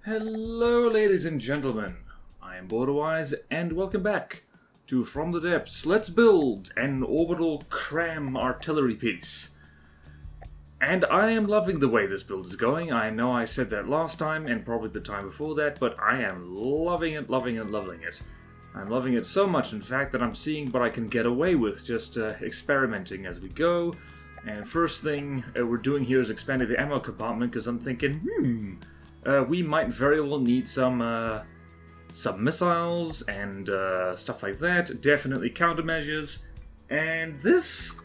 Hello ladies and gentlemen, I am BorderWise and welcome back to From the Depths. Let's build an Orbital CRAM artillery piece. And I am loving the way this build is going. I know I said that last time and probably the time before that, but I am loving it. I'm loving it so much, in fact, that I'm seeing what I can get away with, just experimenting as we go. And first thing we're doing here is expanding the ammo compartment, because I'm thinking, we might very well need some missiles and stuff like that. Definitely countermeasures. And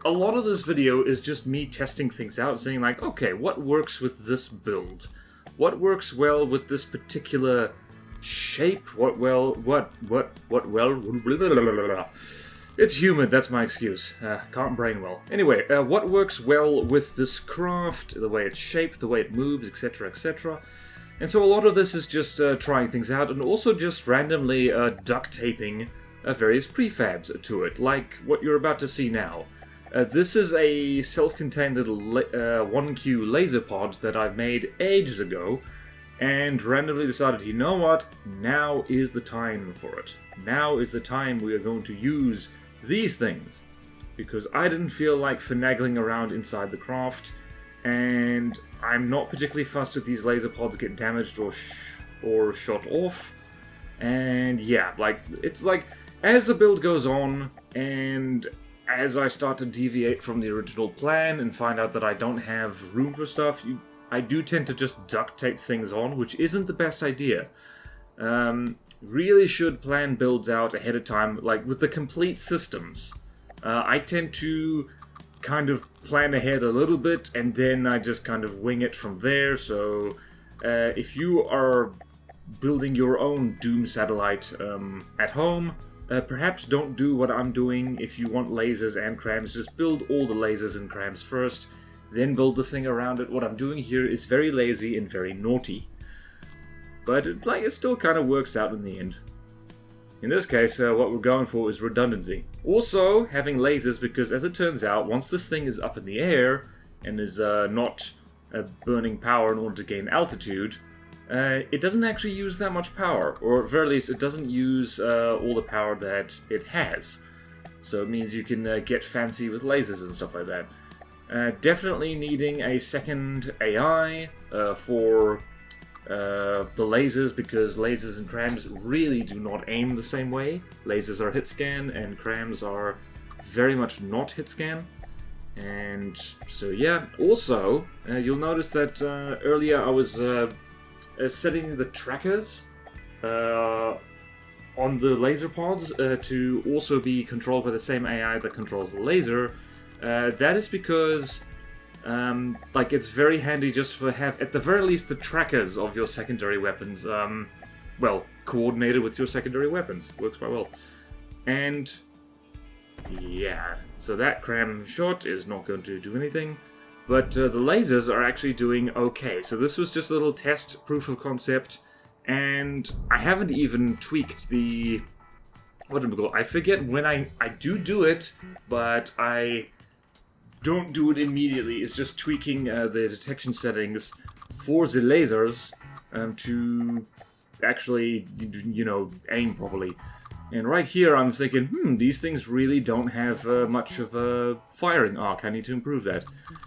a lot of this video is just me testing things out, saying like, okay, what works with this build? What works well with this particular shape? It's humid, that's my excuse. Can't brain well. Anyway, what works well with this craft, the way it's shaped, the way it moves, etc., etc. And so a lot of this is just trying things out, and also just randomly duct taping various prefabs to it, like what you're about to see now. This is a self-contained little 1Q laser pod that I made ages ago, and randomly decided, you know what, now is the time for it. Now is the time we are going to use these things, because I didn't feel like finagling around inside the craft, and I'm not particularly fussed if these laser pods get damaged or shot off. And yeah, it's like as the build goes on, and as I start to deviate from the original plan and find out that I don't have room for stuff, I do tend to just duct tape things on, which isn't the best idea. Really should plan builds out ahead of time, like with the complete systems. I tend to kind of plan ahead a little bit, and then I just kind of wing it from there. So if you are building your own Doom satellite at home, perhaps don't do what I'm doing. If you want lasers and crams, just build all the lasers and crams first, then build the thing around it. What I'm doing here is very lazy and very naughty, but it still kind of works out in the end. In this case, what we're going for is redundancy. Also, having lasers, because as it turns out, once this thing is up in the air and is not burning power in order to gain altitude, it doesn't actually use that much power, or at the very least, it doesn't use all the power that it has. So it means you can get fancy with lasers and stuff like that. Definitely needing a second AI for the lasers, because lasers and crams really do not aim the same way. Lasers are hit scan and crams are very much not hit scan. And so yeah, also you'll notice that earlier I was setting the trackers on the laser pods to also be controlled by the same AI that controls the laser. That is because it's very handy just to have, at the very least, the trackers of your secondary weapons, coordinated with your secondary weapons. Works quite well. And, yeah, so that cram shot is not going to do anything, but the lasers are actually doing okay. So this was just a little test, proof of concept, and I haven't even tweaked the, I forget when I do it, but I don't do it immediately. It's just tweaking the detection settings for the lasers to actually, aim properly. And right here I'm thinking, these things really don't have much of a firing arc. I need to improve that.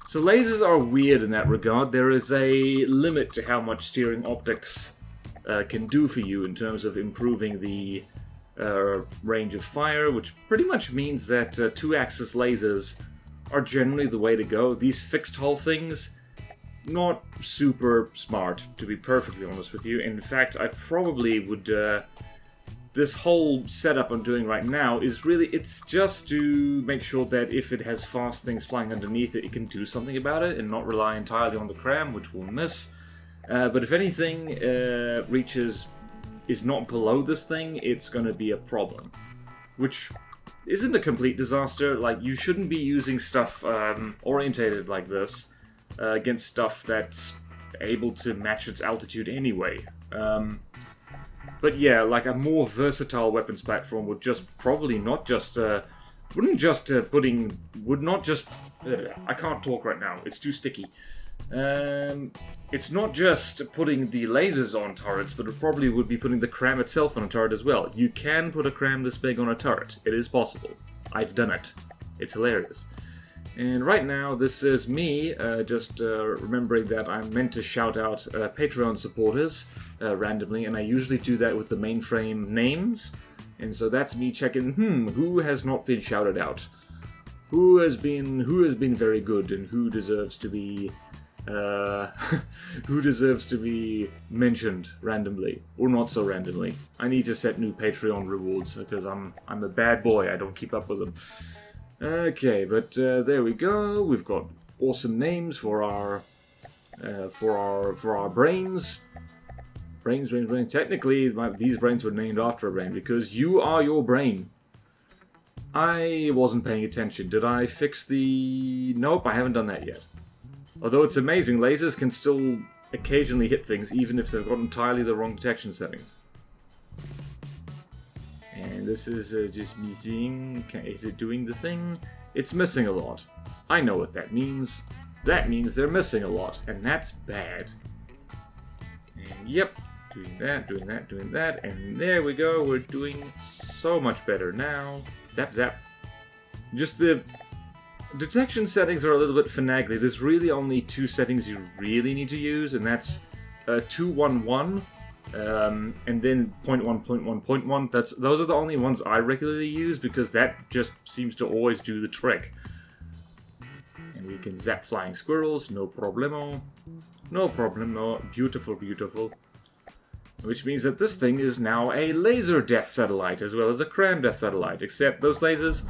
So lasers are weird in that regard. There is a limit to how much steering optics can do for you in terms of improving the range of fire, which pretty much means that two-axis lasers are generally the way to go. These fixed hull things, not super smart, to be perfectly honest with you. In fact, I probably would, this whole setup I'm doing right now is really, it's just to make sure that if it has fast things flying underneath it, it can do something about it and not rely entirely on the cram, which we'll miss. But if anything is not below this thing, it's going to be a problem. Which isn't a complete disaster. Like, you shouldn't be using stuff orientated like this against stuff that's able to match its altitude anyway. But yeah, like a more versatile weapons platform would just probably not just I can't talk right now. It's too sticky. It's not just putting the lasers on turrets, but it probably would be putting the CRAM itself on a turret as well. You can put a CRAM this big on a turret. It is possible. I've done it. It's hilarious. And right now, this is me just remembering that I'm meant to shout out Patreon supporters randomly, and I usually do that with the mainframe names. And so that's me checking, who has not been shouted out? Who has been very good, and who deserves to be mentioned randomly, or not so randomly. I need to set new Patreon rewards because I'm a bad boy. I don't keep up with them. Okay, but there we go. We've got awesome names for our brains. Brains. Technically, these brains were named after a brain because you are your brain. I wasn't paying attention. Did I fix the... Nope, I haven't done that yet. Although it's amazing, lasers can still occasionally hit things even if they've got entirely the wrong detection settings. And this is just missing. Is it doing the thing? It's missing a lot. I know what that means. That means they're missing a lot, and that's bad. And yep, doing that, and there we go. We're doing so much better now. Zap, zap. Just the detection settings are a little bit finagly. There's really only two settings you really need to use, and that's 211. And then 0.1, 0.1, 0.1. Those are the only ones I regularly use because that just seems to always do the trick. And we can zap flying squirrels, no problemo. No problemo. Beautiful, beautiful. Which means that this thing is now a laser death satellite as well as a CRAM death satellite. Except those lasers,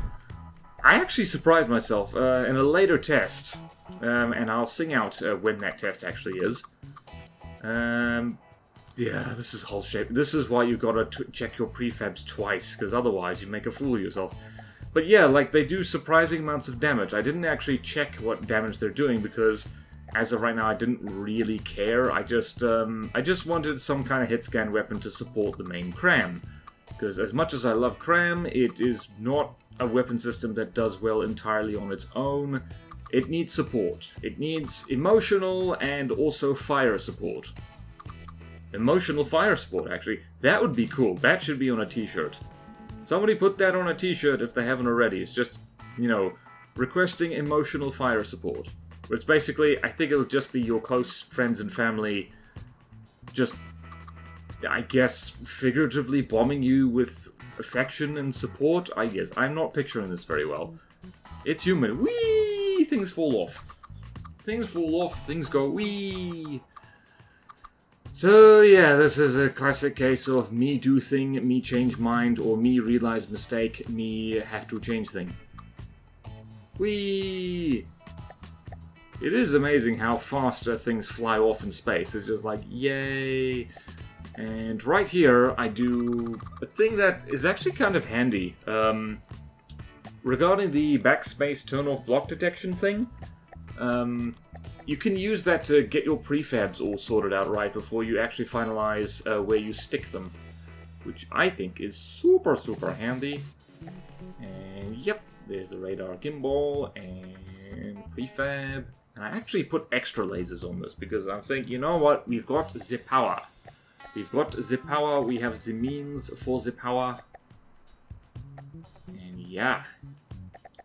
I actually surprised myself in a later test, and I'll sing out when that test actually is. Yeah, this is hull shape. This is why you gotta check your prefabs twice, because otherwise you make a fool of yourself. But yeah, like, they do surprising amounts of damage. I didn't actually check what damage they're doing, because as of right now I didn't really care. I just wanted some kind of hit scan weapon to support the main CRAM. Because as much as I love CRAM, it is not a weapon system that does well entirely on its own. It needs support. It needs emotional and also fire support. Emotional fire support, actually. That would be cool. That should be on a t-shirt. Somebody put that on a t-shirt if they haven't already. It's just, you know, requesting emotional fire support. It's basically, I think it'll just be your close friends and family just, I guess, figuratively bombing you with affection and support, I guess. I'm not picturing this very well. It's human. Whee! Things fall off. Things fall off. Things go whee! So yeah, this is a classic case of me do thing, me change mind, or me realize mistake, me have to change thing. Whee! It is amazing how faster things fly off in space. It's just like, yay! And right here, I do a thing that is actually kind of handy. Regarding the backspace turn-off block detection thing, you can use that to get your prefabs all sorted out right before you actually finalize where you stick them. Which I think is super, super handy. And yep, there's a radar gimbal and prefab. And I actually put extra lasers on this because I think, you know what, we've got the power. We've got the power, we have the means for the power. And yeah.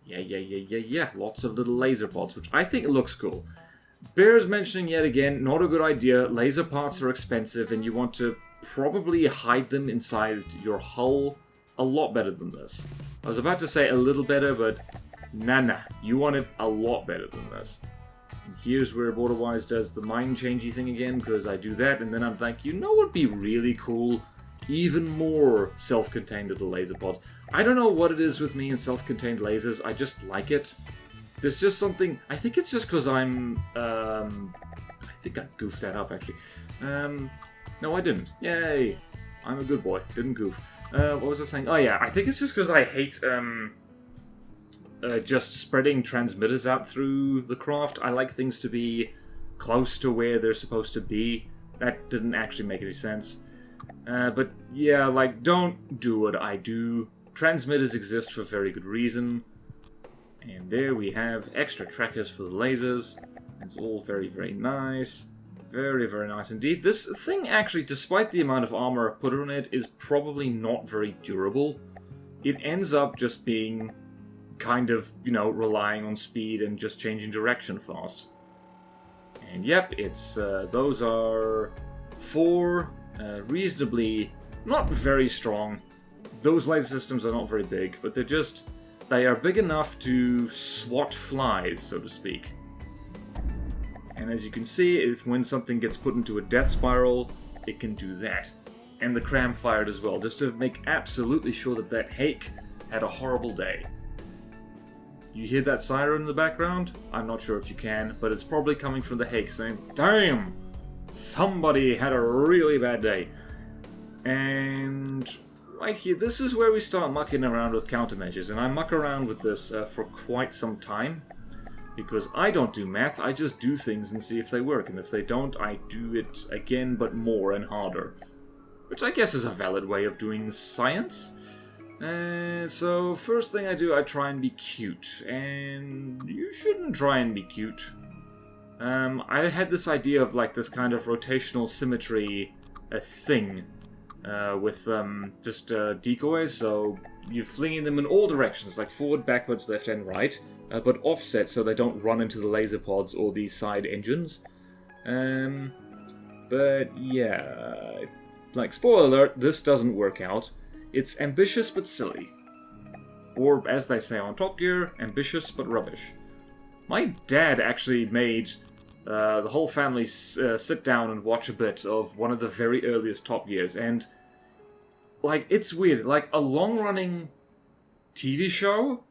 Yeah. Lots of little laser pods, which I think looks cool. Bears mentioning yet again, not a good idea. Laser parts are expensive and you want to probably hide them inside your hull a lot better than this. I was about to say a little better, but nah. You want it a lot better than this. And here's where BorderWise does the mind changey thing again, because I do that and then I'm like, you know what would be really cool? Even more self-contained little laser pods. I don't know what it is with me and self-contained lasers, I just like it. There's just something, I think it's just because I'm, I think I goofed that up actually. No I didn't, yay, I'm a good boy, didn't goof. What was I saying? Oh yeah, I think it's just because I hate, just spreading transmitters out through the craft. I like things to be close to where they're supposed to be. That didn't actually make any sense. But yeah, like, don't do what I do. Transmitters exist for very good reason. And there we have extra trackers for the lasers. It's all very, very nice. Very, very nice indeed. This thing actually, despite the amount of armor I've put on it, is probably not very durable. It ends up just being kind of, you know, relying on speed and just changing direction fast. And yep, it's those are 4 reasonably, not very strong. Those laser systems are not very big, but they are big enough to swat flies, so to speak. And as you can see, when something gets put into a death spiral, it can do that. And the CRAM fired as well, just to make absolutely sure that that hake had a horrible day. You hear that siren in the background? I'm not sure if you can, but it's probably coming from the hake saying, "Damn! Somebody had a really bad day." And right here, this is where we start mucking around with countermeasures, and I muck around with this for quite some time. Because I don't do math, I just do things and see if they work, and if they don't, I do it again, but more and harder. Which I guess is a valid way of doing science. So, first thing I do, I try and be cute. And you shouldn't try and be cute. I had this idea of like this kind of rotational symmetry thing with just decoys, so you're flinging them in all directions, like forward, backwards, left and right. But offset so they don't run into the laser pods or the side engines. But yeah, like spoiler alert, this doesn't work out. It's ambitious but silly. Or as they say on Top Gear, ambitious but rubbish. My dad actually made the whole family sit down and watch a bit of one of the very earliest Top Gears, and like it's weird, like a long-running TV show.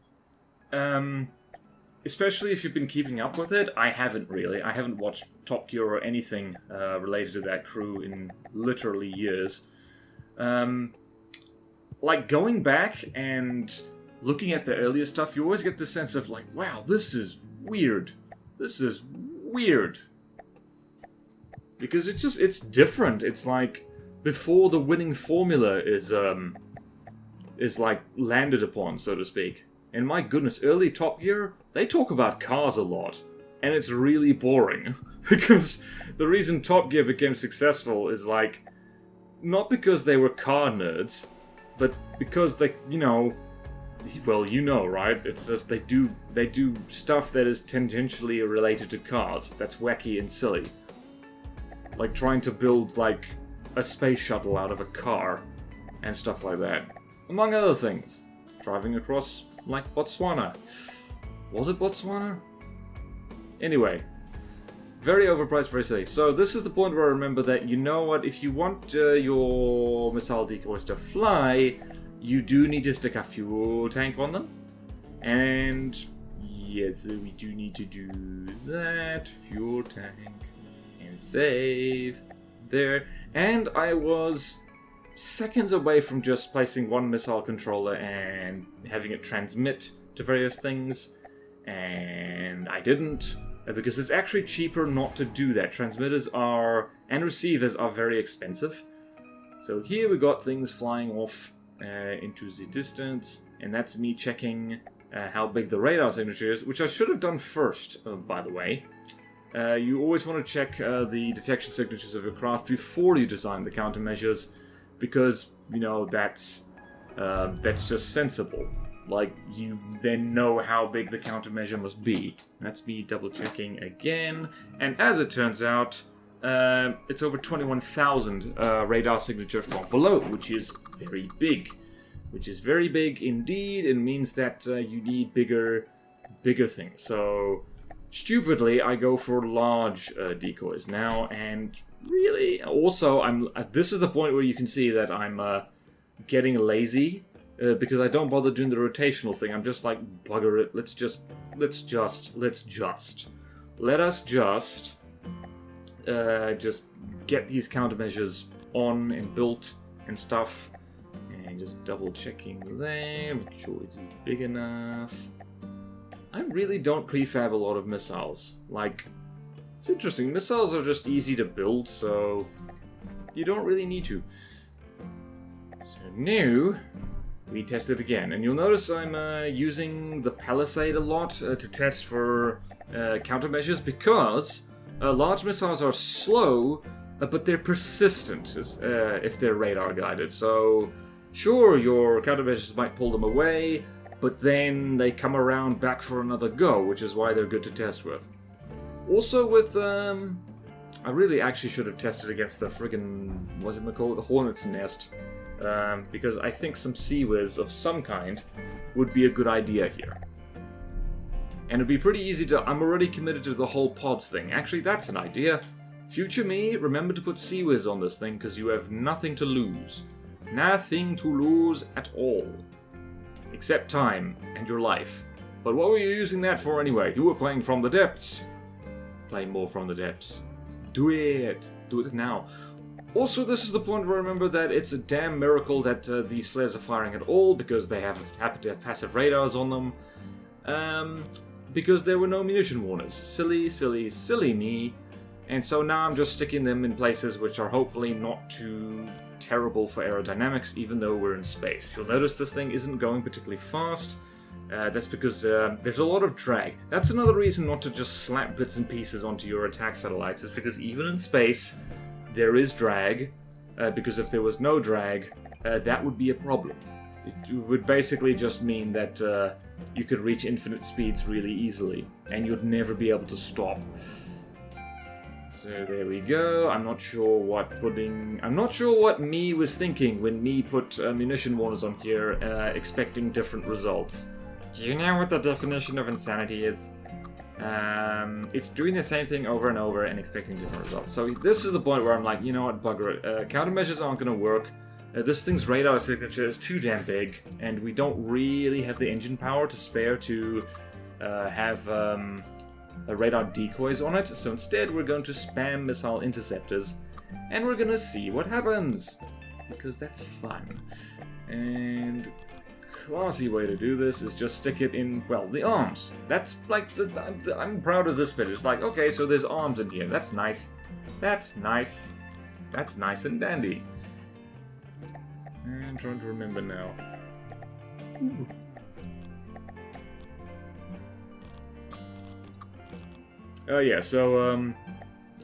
Especially if you've been keeping up with it, I haven't really. I haven't watched Top Gear or anything related to that crew in literally years. Like, going back and looking at the earlier stuff, you always get this sense of, like, wow, this is weird. This is weird. Because it's different. It's like, before the winning formula is like, landed upon, so to speak. And my goodness, early Top Gear, they talk about cars a lot. And it's really boring. Because the reason Top Gear became successful is like, not because they were car nerds, but because they, you know, well, you know, right? It's just they do stuff that is tangentially related to cars. That's wacky and silly. Like trying to build, like, a space shuttle out of a car. And stuff like that. Among other things. Driving across, like, Botswana. Was it Botswana? Anyway. Very overpriced, very silly. So this is the point where I remember that, you know what, if you want your missile decoys to fly, you do need to stick a fuel tank on them. And yes, we do need to do that. Fuel tank. And save. There. And I was seconds away from just placing one missile controller and having it transmit to various things. And I didn't. Because it's actually cheaper not to do that. Transmitters and receivers are very expensive. So here we got things flying off into the distance, and that's me checking how big the radar signature is, which I should have done first, by the way. You always want to check the detection signatures of your craft before you design the countermeasures, because, you know, that's just sensible. Like, you then know how big the countermeasure must be. That's me double-checking again. And as it turns out, it's over 21,000 radar signature from below, which is very big. Which is very big indeed, and means that you need bigger things. So, stupidly, I go for large decoys now, and really, also, this is the point where you can see that I'm getting lazy. Because I don't bother doing the rotational thing. I'm just like, bugger it. Let us just get these countermeasures on and built and stuff. And just double checking there, make sure it is big enough. I really don't prefab a lot of missiles. Like, it's interesting. Missiles are just easy to build, so you don't really need to. So now, we test it again. And you'll notice I'm using the Palisade a lot to test for countermeasures, because large missiles are slow, but they're persistent if they're radar guided. So, sure, your countermeasures might pull them away, but then they come around back for another go, which is why they're good to test with. Also with, I really actually should have tested against the friggin', what's it called? The Hornet's Nest. Because I think some Sea-Whiz of some kind would be a good idea here. And it'd be pretty easy to... I'm already committed to the whole pods thing. Actually, that's an idea. Future me, remember to put Sea-Whiz on this thing, because you have nothing to lose. Nothing to lose at all. Except time and your life. But what were you using that for anyway? You were playing From the Depths. Play more From the Depths. Do it. Do it now. Also, this is the point where I remember that it's a damn miracle that these flares are firing at all, because they happen to have passive radars on them. Because there were no munition warners. Silly, silly, silly me. And so now I'm just sticking them in places which are hopefully not too terrible for aerodynamics, even though we're in space. You'll notice this thing isn't going particularly fast. That's because there's a lot of drag. That's another reason not to just slap bits and pieces onto your attack satellites, is because even in space, there is drag. Because if there was no drag, that would be a problem. It would basically just mean that you could reach infinite speeds really easily, and you'd never be able to stop. So there we go. I'm not sure what me was thinking when me put munition warners on here, expecting different results. Do you know what the definition of insanity is? It's doing the same thing over and over and expecting different results. So this is the point where I'm like, you know what, bugger it. Countermeasures aren't going to work. This thing's radar signature is too damn big, and we don't really have the engine power to spare to have radar decoys on it. So instead we're going to spam missile interceptors, and we're going to see what happens, because that's fun. And classy way to do this is just stick it in, well, the arms. That's like, I'm proud of this bit. It's like, okay, so there's arms in here. That's nice. That's nice. That's nice and dandy. I'm trying to remember now. Ooh. Oh yeah, so,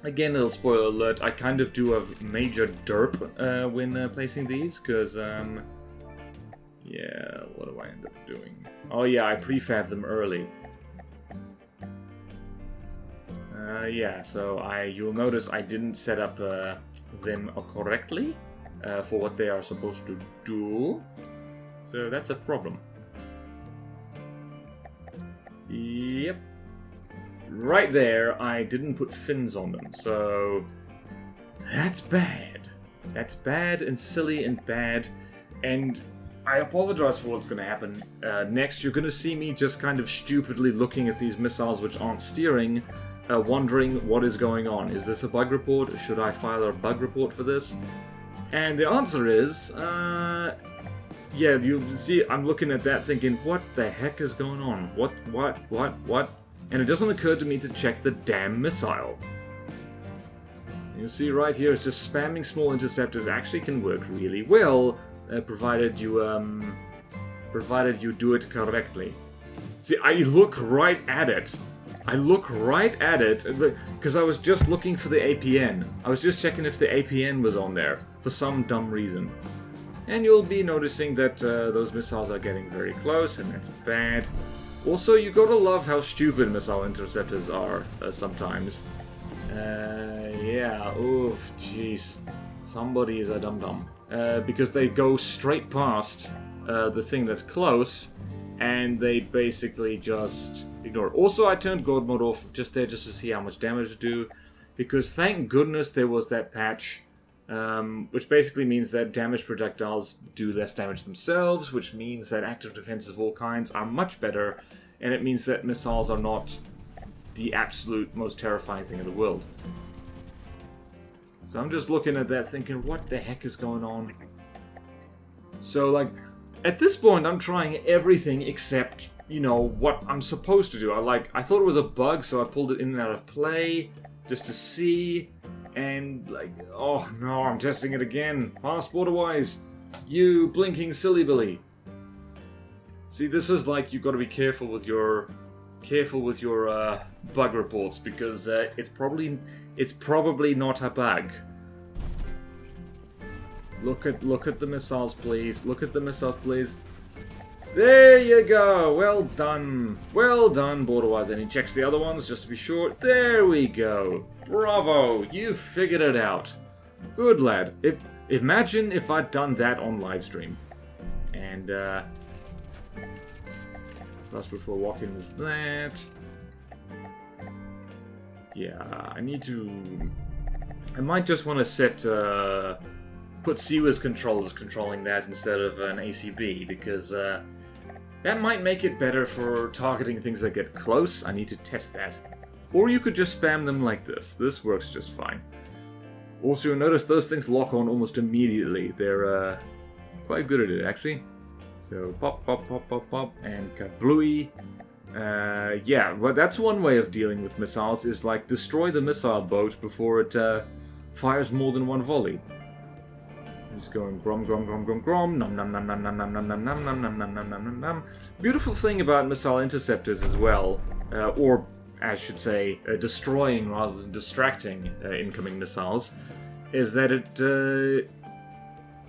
again, little spoiler alert, I kind of do a major derp when placing these, because, yeah, what do I end up doing? Oh yeah, I prefab them early. Yeah, so you'll notice I didn't set up them correctly for what they are supposed to do, so that's a problem. Yep. Right there, I didn't put fins on them, so that's bad. That's bad and silly and bad, and I apologize for what's going to happen. Next, you're going to see me just kind of stupidly looking at these missiles which aren't steering, wondering what is going on. Is this a bug report? Should I file a bug report for this? And the answer is, yeah, you see, I'm looking at that thinking, what the heck is going on? What? And it doesn't occur to me to check the damn missile. You see right here, it's just spamming small interceptors actually can work really well, provided you do it correctly. See, I look right at it. Because I was just looking for the APN. I was just checking if the APN was on there, for some dumb reason. And you'll be noticing that those missiles are getting very close, and that's bad. Also, you gotta love how stupid missile interceptors are sometimes. Yeah, oof, jeez. Somebody is a dum-dum. Because they go straight past the thing that's close, and they basically just ignore it. Also, I turned God mode off just to see how much damage to do, because thank goodness there was that patch, which basically means that damaged projectiles do less damage themselves, which means that active defenses of all kinds are much better, and it means that missiles are not the absolute most terrifying thing in the world. So I'm just looking at that thinking, what the heck is going on? So, like, at this point I'm trying everything except, you know, what I'm supposed to do. I thought it was a bug, so I pulled it in and out of play, just to see, and, like, oh no, I'm testing it again. Fast BorderWise, you blinking silly billy. See, this is like you've got to be careful with your bug reports because it's probably not a bug. Look at the missiles, please. Look at the missiles, please. There you go. Well done. Well done, BorderWise. And he checks the other ones just to be sure. There we go. Bravo. You figured it out. Good lad. Imagine if I'd done that on live stream. And plus before walking is that. Yeah, I might just want to set put CWIS controllers controlling that instead of an ACB because that might make it better for targeting things that get close. I need to test that. Or you could just spam them like this. This works just fine. Also, you'll notice those things lock on almost immediately. They're quite good at it, actually. So, pop, pop, pop, pop, pop, and kablooey. Yeah, well, that's one way of dealing with missiles, is like destroy the missile boat before it fires more than one volley. Just going grom, grom, grom, grom, grom, nom, nom, nom, nom, nom, nom, nom, nom, nom, nom, nom, nom, nom, nom, nom. Beautiful thing about missile interceptors as well, or I should say, destroying rather than distracting incoming missiles, is that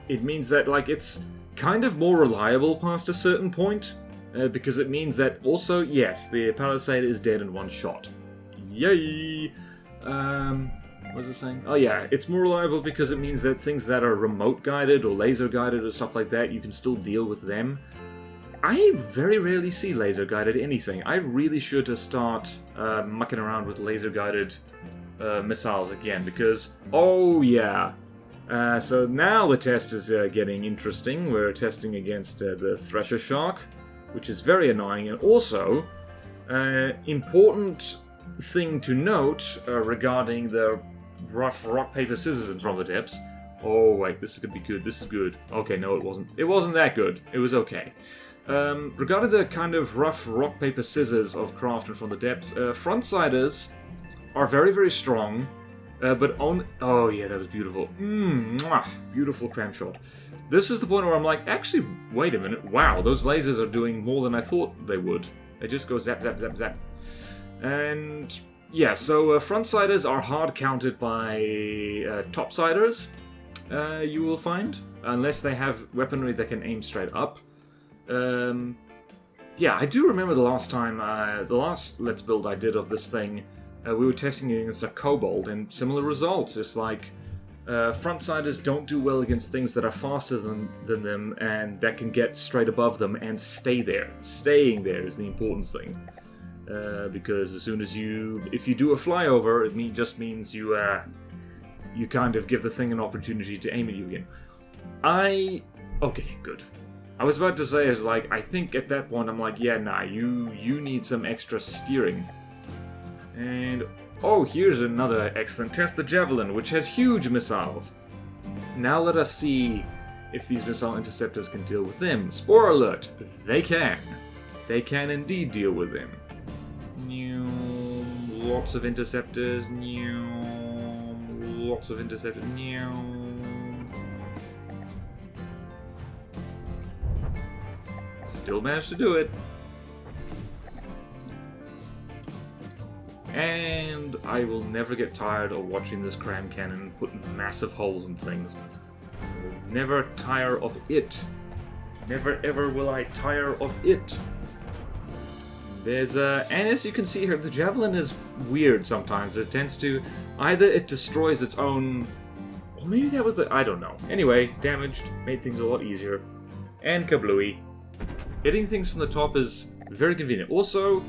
it means that like it's kind of more reliable past a certain point, because it means that also, yes, the palisade is dead in one shot. Yay! What was I saying? Oh yeah, it's more reliable because it means that things that are remote guided or laser guided or stuff like that, you can still deal with them. I very rarely see laser guided anything. I really should start mucking around with laser guided missiles again because, oh yeah. So now the test is getting interesting. We're testing against the Thresher Shark, which is very annoying, and also important thing to note regarding the rough rock paper scissors in From the Depths. Oh wait, this is gonna be good. This is good. Okay, no, it wasn't. It wasn't that good. It was okay. Regarding the kind of rough rock paper scissors of Craft and From the Depths, frontsiders are very very strong. But on... Oh, yeah, that was beautiful. Beautiful cram shot. This is the point where I'm like, actually, wait a minute. Wow, those lasers are doing more than I thought they would. They just go zap, zap, zap, zap. And... yeah, so frontsiders are hard counted by topsiders, you will find. Unless they have weaponry that can aim straight up. Yeah, I do remember the last time, the last Let's Build I did of this thing, we were testing it against a kobold, and similar results. It's like frontsiders don't do well against things that are faster than them, and that can get straight above them and stay there. Staying there is the important thing, because as soon as if you do a flyover, it just means you kind of give the thing an opportunity to aim at you again. Okay, good. I was about to say is like I think at that point I'm like, yeah, nah, you need some extra steering. And, oh, here's another excellent test, the Javelin, which has huge missiles. Now let us see if these missile interceptors can deal with them. Spoiler alert, they can. They can indeed deal with them. Lots of interceptors. Lots of interceptors. Still managed to do it. And I will never get tired of watching this CRAM cannon put massive holes in things. I will never tire of it. Never ever will I tire of it. There's and as you can see here, the Javelin is weird sometimes. It tends to, either it destroys its own, or maybe that was the, I don't know. Anyway, damaged, made things a lot easier. And kablooey. Hitting things from the top is very convenient. Also,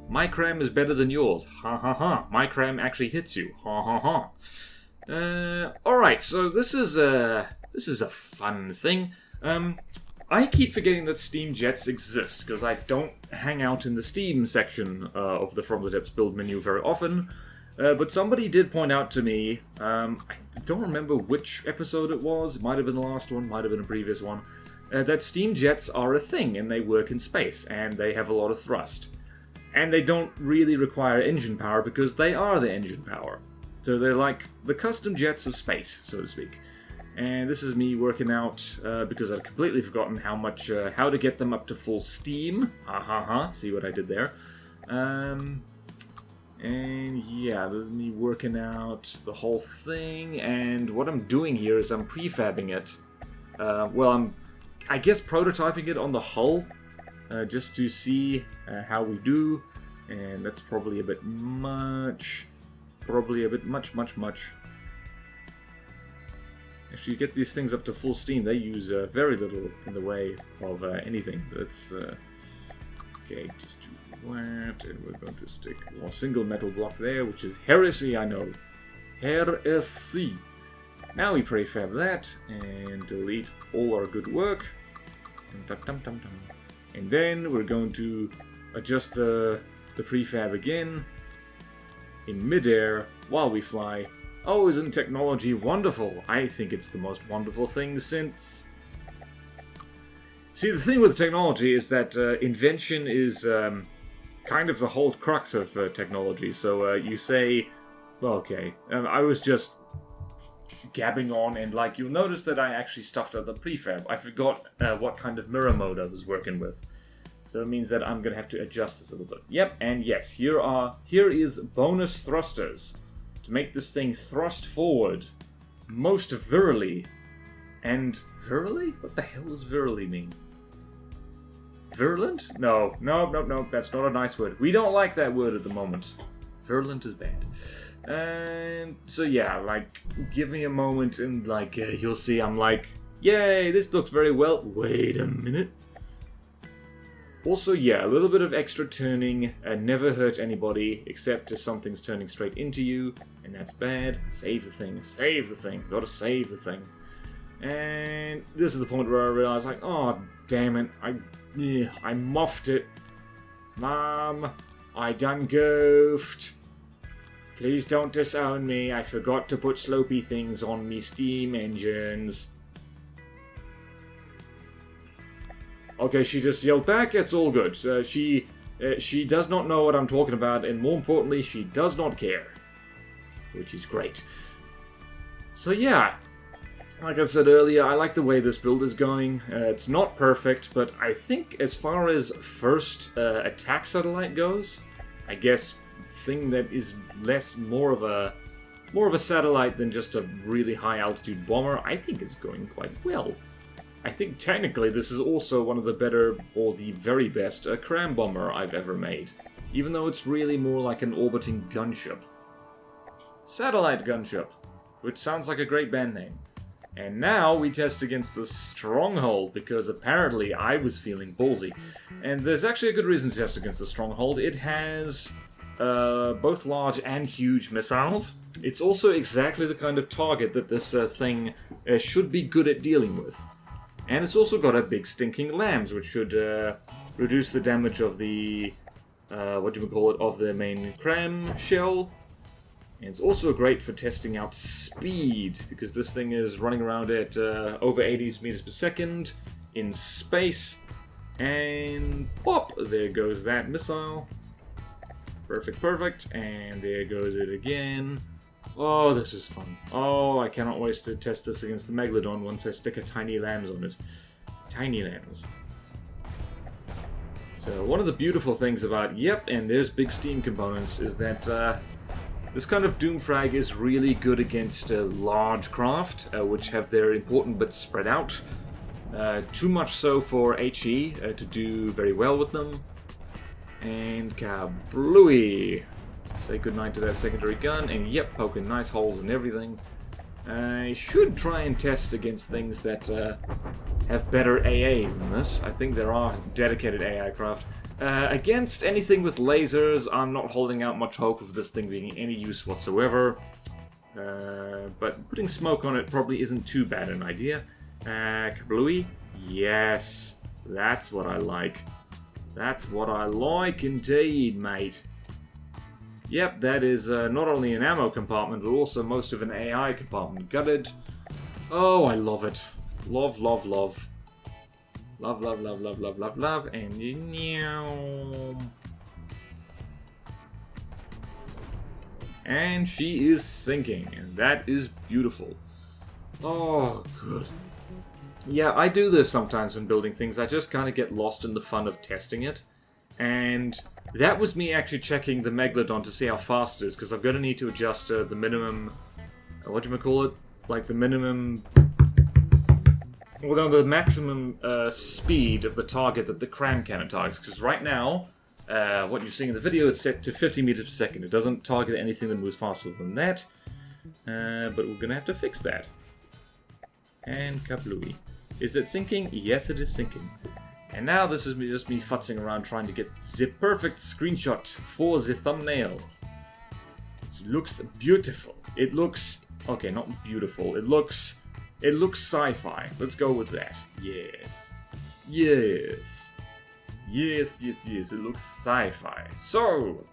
my CRAM is better than yours. Ha ha ha. My CRAM actually hits you. Ha ha ha. Alright, so this is a fun thing. I keep forgetting that Steam Jets exist, because I don't hang out in the Steam section of the From the Depths build menu very often. But somebody did point out to me, I don't remember which episode it was, it might have been the last one, might have been a previous one, that Steam Jets are a thing, and they work in space, and they have a lot of thrust. And they don't really require engine power because they are the engine power. So they're like the custom jets of space, so to speak. And this is me working out, because I'd completely forgotten how to get them up to full steam. See what I did there. And yeah, this is me working out the whole thing, and what I'm doing here is I'm prefabbing it. Well, I'm, I guess, prototyping it on the hull, just to see how we do, and that's probably a bit much. Probably a bit much. Actually, you get these things up to full steam, they use very little in the way of anything. That's, okay, just do that, and we're going to stick a single metal block there, which is heresy, I know. Heresy. Now we prefab that, and delete all our good work. And then we're going to adjust the prefab again in midair while we fly. Oh, isn't technology wonderful? I think it's the most wonderful thing since... See, the thing with technology is that invention is kind of the whole crux of technology. So you say, well, okay, I was just gabbing on, and like you'll notice that I actually stuffed out the prefab. I forgot what kind of mirror mode I was working with. So it means that I'm going to have to adjust this a little bit. Yep, and yes, here is bonus thrusters to make this thing thrust forward most virally. And virally? What the hell does virally mean? Virulent? No, that's not a nice word. We don't like that word at the moment. Virulent is bad. And so yeah, like, give me a moment and like, you'll see I'm like, yay, this looks very well. Wait a minute. Also, yeah, a little bit of extra turning never hurt anybody, except if something's turning straight into you, and that's bad. Save the thing, gotta save the thing. And this is the point where I realize, like, oh, damn it, I muffed it. Mom, I done goofed. Please don't disown me, I forgot to put slopey things on me steam engines. Okay, she just yelled back, it's all good. She does not know what I'm talking about, and more importantly, she does not care. Which is great. So yeah, like I said earlier, I like the way this build is going. It's not perfect, but I think as far as first attack satellite goes, I guess thing that is more of a satellite than just a really high altitude bomber, I think it's going quite well. I think technically this is also one of the better, or the very best, CRAM bomber I've ever made. Even though it's really more like an orbiting gunship. Satellite gunship, which sounds like a great band name. And now we test against the Stronghold, because apparently I was feeling ballsy. And there's actually a good reason to test against the Stronghold. It has both large and huge missiles. It's also exactly the kind of target that this thing should be good at dealing with. And it's also got a big stinking lambs, which should reduce the damage of the, of the main CRAM shell. And it's also great for testing out speed, because this thing is running around at over 80 meters per second in space. And pop, there goes that missile. Perfect, and there goes it again. Oh, this is fun. Oh, I cannot wait to test this against the Megalodon once I stick a tiny lambs on it. Tiny lambs. So, one of the beautiful things about, yep, and there's big steam components, is that this kind of Doomfrag is really good against large craft, which have their important bits spread out. Too much so for HE to do very well with them. And kablooey! Say goodnight to that secondary gun, and yep, poking nice holes and everything. I should try and test against things that have better AA than this. I think there are dedicated AI craft. Against anything with lasers, I'm not holding out much hope of this thing being any use whatsoever. But putting smoke on it probably isn't too bad an idea. Kablooey? Yes, that's what I like. That's what I like indeed, mate. Yep, that is not only an ammo compartment, but also most of an AI compartment. Gutted. Oh, I love it. Love. Love, and meow. And she is sinking, and that is beautiful. Oh, good. Yeah, I do this sometimes when building things. I just kind of get lost in the fun of testing it. And that was me actually checking the Megalodon to see how fast it is, because I'm going to need to adjust the minimum... whatchamacallit? Like the minimum... well, no, the maximum speed of the target that the CRAM cannon targets. Because right now, what you're seeing in the video, it's set to 50 meters per second. It doesn't target anything that moves faster than that. But we're going to have to fix that. And kablooey. Is it sinking? Yes, it is sinking. And now this is just me futzing around trying to get the perfect screenshot for the thumbnail. It looks beautiful. It looks... okay, not beautiful. It looks sci-fi. Let's go with that. Yes. Yes. Yes, yes, yes. It looks sci-fi. So,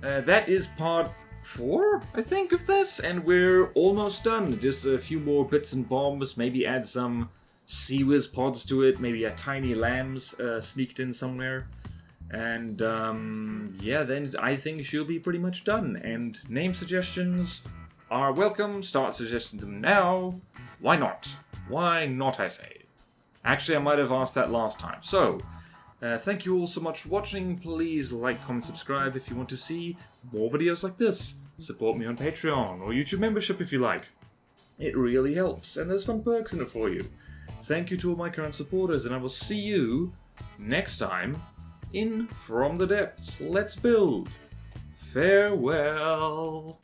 that is part 4, I think, of this. And we're almost done. Just a few more bits and bombs. Maybe add some Sea-Whiz pods to it. Maybe a tiny lambs sneaked in somewhere. And, yeah, then I think she'll be pretty much done. And name suggestions are welcome. Start suggesting them now. Why not? Why not, I say? Actually, I might have asked that last time. So, thank you all so much for watching. Please like, comment, subscribe if you want to see more videos like this. Support me on Patreon or YouTube membership if you like. It really helps, and there's fun perks in it for you. Thank you to all my current supporters, and I will see you next time in From the Depths. Let's build. Farewell.